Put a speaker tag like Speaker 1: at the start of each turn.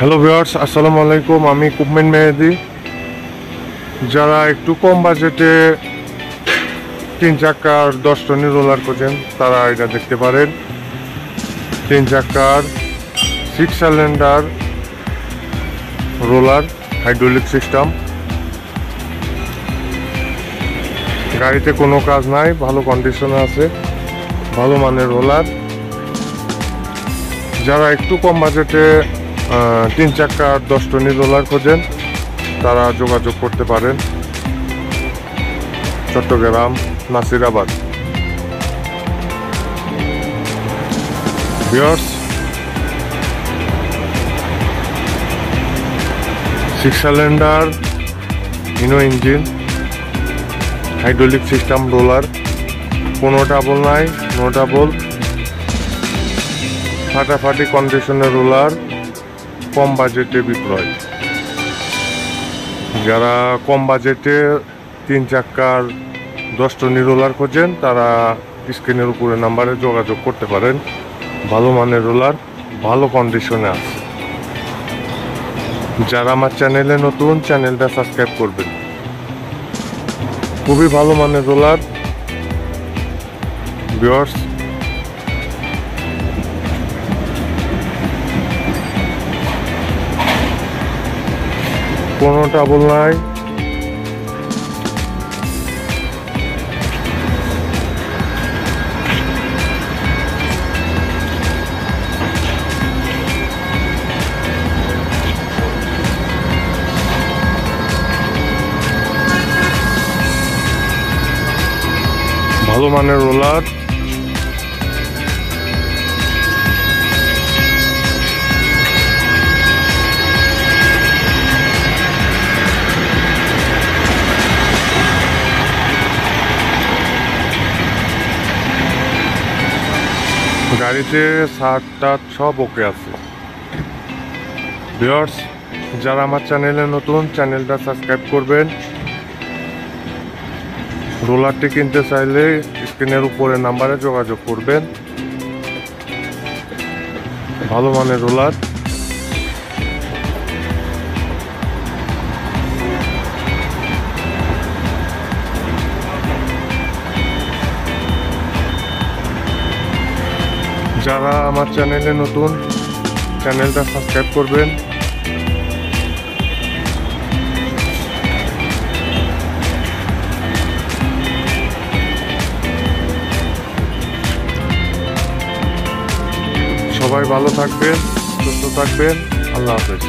Speaker 1: Hello viewers, আসসালামু আলাইকুম। আমি কুকমেন মেহেদি। যারা একটু কম বাজেটে 3 চাকার 10 টনের রোলার খোঁজেন তারা এটা দেখতে পারেন। 3 চাকার 6 সিলিন্ডার রোলার, হাইড্রোলিক সিস্টেম। গাড়িতে কোনো কাজ নাই, ভালো কন্ডিশনে আছে, ভালো মানের রোলার। যারা একটু কম বাজেটে 3 চাকার 10 টনের রোলার খোঁজেন তারা যোগাযোগ করতে পারেন। চট্টগ্রাম, নাসিরাবাদ। ভিউয়ার্স, 6 সিলিন্ডার ইনো ইঞ্জিন, হাইড্রোলিক সিস্টেম রোলার, কোনো ডাবল নাই, নো ডাবল, ফাটাফাটি কন্ডিশনের রোলার, কম বাজেটে বিক্রয়। যারা কম বাজেটে 3 চাকার 10 টনের রোলার খোঁজেন তারা স্ক্রিনের উপরে নাম্বারে যোগাযোগ করতে পারেন। ভালো মানের রোলার, ভালো কন্ডিশনে আছে। যারা আমার চ্যানেলে নতুন, চ্যানেলটা সাবস্ক্রাইব করবেন। খুবই ভালো মানের রোলার ভিউয়ার্স। কোনো ডাবল নাই, ভালো মানের রোলার। গাড়িতে সারটা সব ওকে আছে। ভিউয়ার্স, যারা আমার চ্যানেলে নতুন, চ্যানেলটা সাবস্ক্রাইব করবেন। রোলারটি কিনতে চাইলে স্ক্রিনের উপরে নাম্বারে যোগাযোগ করবেন। ভালো মানের রোলার। যারা আমার চ্যানেলে নতুন, চ্যানেলটা সাবস্ক্রাইব করবেন। সবাই ভালো থাকবেন, সুস্থ থাকবেন। আল্লাহ হাফেজ।